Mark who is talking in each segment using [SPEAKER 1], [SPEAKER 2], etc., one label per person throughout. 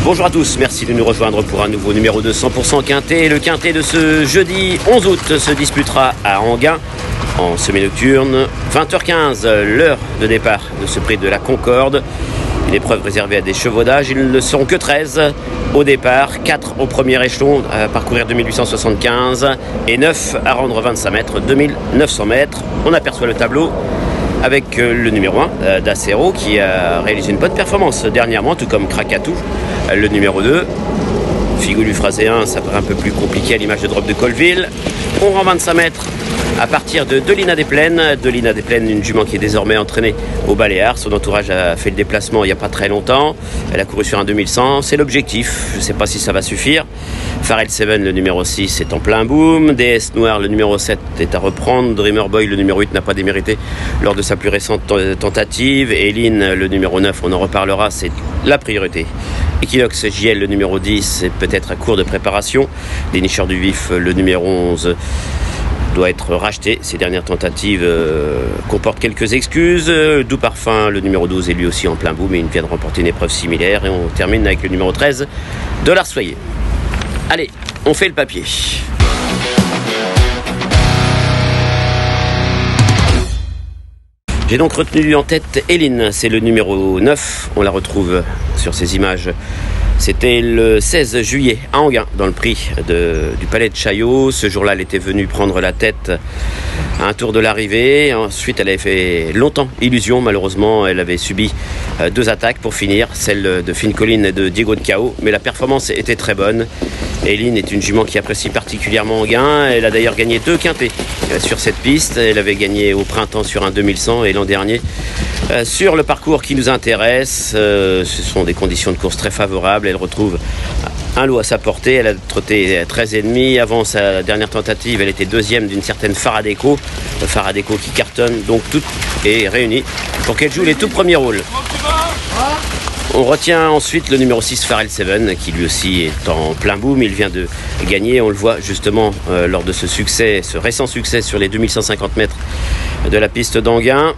[SPEAKER 1] Bonjour à tous, merci de nous rejoindre pour un nouveau numéro de 100% Quintet. Le Quintet de ce jeudi 11 août se disputera à Enghien en semi-nocturne. 20h15, l'heure de départ de ce prix de la Concorde. Une épreuve réservée à des chevaudages, ils ne seront que 13 au départ, 4 au premier échelon à parcourir 2875 et 9 à rendre 25 mètres, 2900 mètres. On aperçoit le tableau avec le numéro 1 d'Acero qui a réalisé une bonne performance dernièrement, tout comme Krakatou, le numéro 2. Figou du Phrasé 1, ça paraît un peu plus compliqué à l'image de Drop de Colville. On rend 25 mètres à partir de Delina des Plaines. Delina des Plaines, une jument qui est désormais entraînée au Baléares. Son entourage a fait le déplacement il n'y a pas très longtemps. Elle a couru sur un 2100. C'est l'objectif. Je ne sais pas si ça va suffire. Pharrell Seven, le numéro 6, est en plein boom. DS Noir, le numéro 7, est à reprendre. Dreamer Boy, le numéro 8, n'a pas démérité lors de sa plus récente tentative. Eline, le numéro 9, on en reparlera, c'est la priorité. Equinox JL, le numéro 10, est peut-être à court de préparation. Dénicheur du Vif, le numéro 11, doit être racheté. Ces dernières tentatives comportent quelques excuses. Doux Parfum, le numéro 12, est lui aussi en plein boom, mais il vient de remporter une épreuve similaire. Et on termine avec le numéro 13, Dollar Soyer. Allez, on fait le papier. J'ai donc retenu en tête Eline, c'est le numéro 9. On la retrouve sur ces images. C'était le 16 juillet à Enghien, dans le prix du Palais de Chaillot. Ce jour-là, elle était venue prendre la tête à un tour de l'arrivée. Ensuite, elle avait fait longtemps illusion. Malheureusement, elle avait subi 2 attaques pour finir, celle de Fine Colline et de Diego de Cao. Mais la performance était très bonne. Eline est une jument qui apprécie particulièrement Enghien. Elle a d'ailleurs gagné 2 quintets sur cette piste. Elle avait gagné au printemps sur un 2100 et l'an dernier sur le parcours qui nous intéresse. Ce sont des conditions de course très favorables. Elle retrouve un lot à sa portée. Elle a trotté 13,5. Avant sa dernière tentative, elle était deuxième d'une certaine Faradeco. Faradeco qui cartonne. Donc tout est réuni pour qu'elle joue les tout premiers rôles. On retient ensuite le numéro 6, Pharrell Seven, qui lui aussi est en plein boom. Il vient de gagner, on le voit justement lors de ce succès, ce récent succès sur les 2150 mètres de la piste d'Enghien.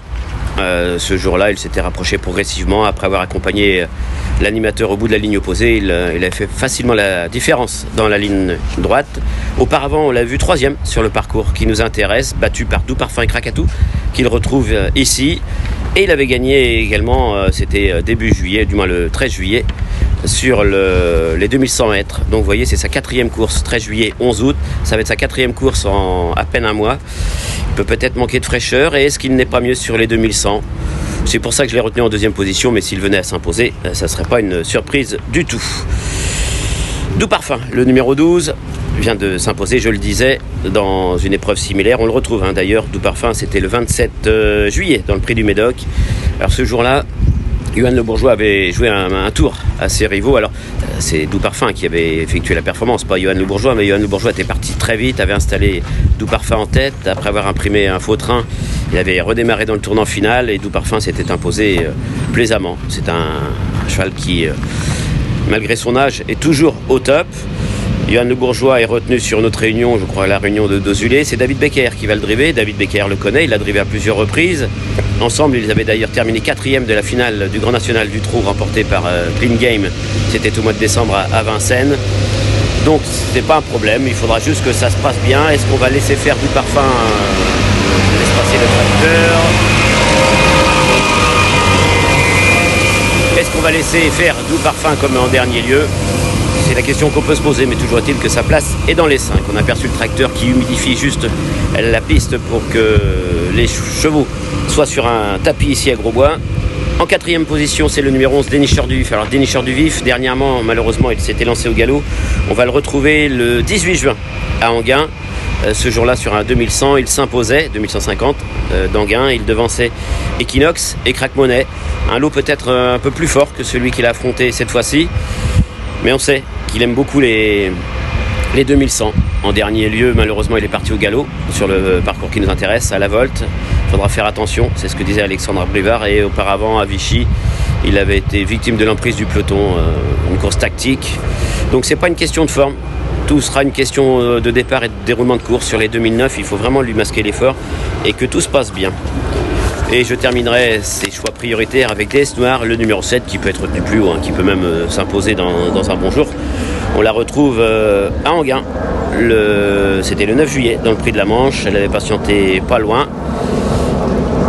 [SPEAKER 1] Ce jour-là, il s'était rapproché progressivement après avoir accompagné l'animateur au bout de la ligne opposée. Il a fait facilement la différence dans la ligne droite. Auparavant, on l'a vu 3e sur le parcours qui nous intéresse, battu par Doux Parfum et Krakatou, qu'il retrouve ici. Et il avait gagné également, c'était début juillet, du moins le 13 juillet, sur les 2100 mètres. Donc vous voyez, c'est sa 4e course, 13 juillet, 11 août. Ça va être sa 4e course en à peine un mois. Il peut peut-être manquer de fraîcheur. Et est-ce qu'il n'est pas mieux sur les 2100 ? C'est pour ça que je l'ai retenu en 2e position. Mais s'il venait à s'imposer, ça ne serait pas une surprise du tout. Doux Parfum, le numéro 12, vient de s'imposer, je le disais, dans une épreuve similaire. On le retrouve d'ailleurs, Doux Parfum, c'était le 27 juillet dans le prix du Médoc. Alors ce jour-là, Johan Le Bourgeois avait joué un tour à ses rivaux. Alors c'est Doux Parfum qui avait effectué la performance, pas Johan Le Bourgeois, mais Johan Le Bourgeois était parti très vite, avait installé Doux Parfum en tête. Après avoir imprimé un faux train, il avait redémarré dans le tournant final et Doux Parfum s'était imposé plaisamment. C'est un cheval qui, malgré son âge, est toujours au top. Johan Le Bourgeois est retenu sur notre réunion, je crois la réunion de Dozulé. C'est David Becker qui va le driver. David Becker le connaît, il l'a drivé à plusieurs reprises. Ensemble, ils avaient d'ailleurs terminé 4e de la finale du Grand National du Trou, remporté par Clean Game. C'était au mois de décembre à Vincennes. Donc, c'est pas un problème, il faudra juste que ça se passe bien. Est-ce qu'on va laisser faire Doux Parfum laisse passer le tracteur. Est-ce qu'on va laisser faire Doux Parfum comme en dernier lieu ? C'est la question qu'on peut se poser, mais toujours est-il que sa place est dans les 5. On a aperçu le tracteur qui humidifie juste la piste pour que les chevaux soient sur un tapis ici à Grosbois. En 4e position, c'est le numéro 11, Dénicheur du Vif. Alors Dénicheur du Vif, dernièrement, malheureusement, il s'était lancé au galop. On va le retrouver le 18 juin à Enghien. Ce jour-là, sur un 2100, il s'imposait, 2150 d'Enghien. Il devançait Equinox et Crack-Monnaie. Un lot peut-être un peu plus fort que celui qu'il a affronté cette fois-ci. Mais on sait qu'il aime beaucoup les 2100. En dernier lieu, malheureusement, il est parti au galop sur le parcours qui nous intéresse, à la Volte. Il faudra faire attention, c'est ce que disait Alexandre Brivard. Et auparavant, à Vichy, il avait été victime de l'emprise du peloton, une course tactique. Donc c'est pas une question de forme. Tout sera une question de départ et de déroulement de course. Sur les 2009, il faut vraiment lui masquer l'effort et que tout se passe bien. Et je terminerai ces choix prioritaires avec DS Noir, le numéro 7 qui peut être retenu plus haut, qui peut même s'imposer dans un bon jour. On la retrouve à Enghien. C'était le 9 juillet dans le Prix de la Manche. Elle avait patienté pas loin.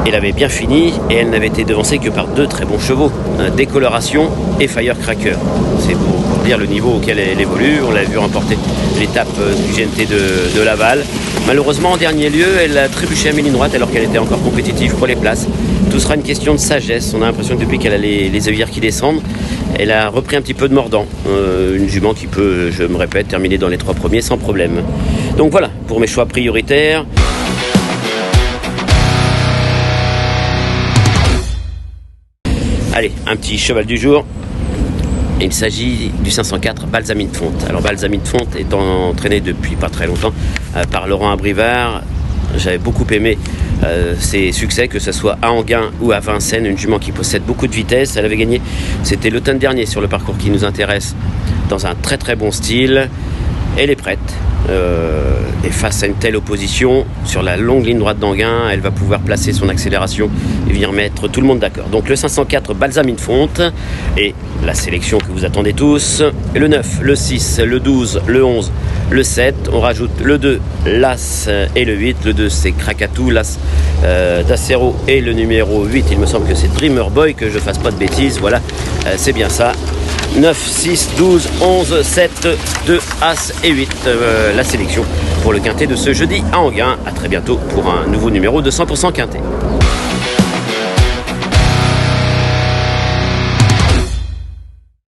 [SPEAKER 1] Elle avait bien fini et elle n'avait été devancée que par 2 très bons chevaux, Décoloration et Firecracker. C'est pour dire le niveau auquel elle évolue. On l'a vu remporter l'étape du GNT de Laval. Malheureusement, en dernier lieu, elle a trébuché à mi-ligne droite alors qu'elle était encore compétitive pour les places. Tout sera une question de sagesse. On a l'impression que depuis qu'elle a les œillères qui descendent, elle a repris un petit peu de mordant. Une jument qui peut, je me répète, terminer dans les 3 premiers sans problème. Donc voilà, pour mes choix prioritaires. Allez, un petit cheval du jour. Il s'agit du 504 Balsamine de Fonte. Alors Balsamine de Fonte étant entraîné depuis pas très longtemps par Laurent Abrivard, j'avais beaucoup aimé ses succès, que ce soit à Enghien ou à Vincennes, une jument qui possède beaucoup de vitesse. Elle avait gagné, c'était l'automne dernier sur le parcours qui nous intéresse, dans un très très bon style. Elle est prête. Et face à une telle opposition, sur la longue ligne droite d'Enghien, elle va pouvoir placer son accélération et venir mettre tout le monde d'accord. Donc le 504 Balsamine de Fonte et la sélection que vous attendez tous, le 9, le 6, le 12, le 11, le 7, on rajoute le 2, l'As et le 8. Le 2 c'est Krakatou, l'As d'Acero et le numéro 8, il me semble que c'est Dreamer Boy, que je fasse pas de bêtises, voilà, c'est bien ça. 9, 6, 12, 11, 7, 2, As et 8, la sélection pour le quintet de ce jeudi à Enghien. A très bientôt pour un nouveau numéro de 100% quintet.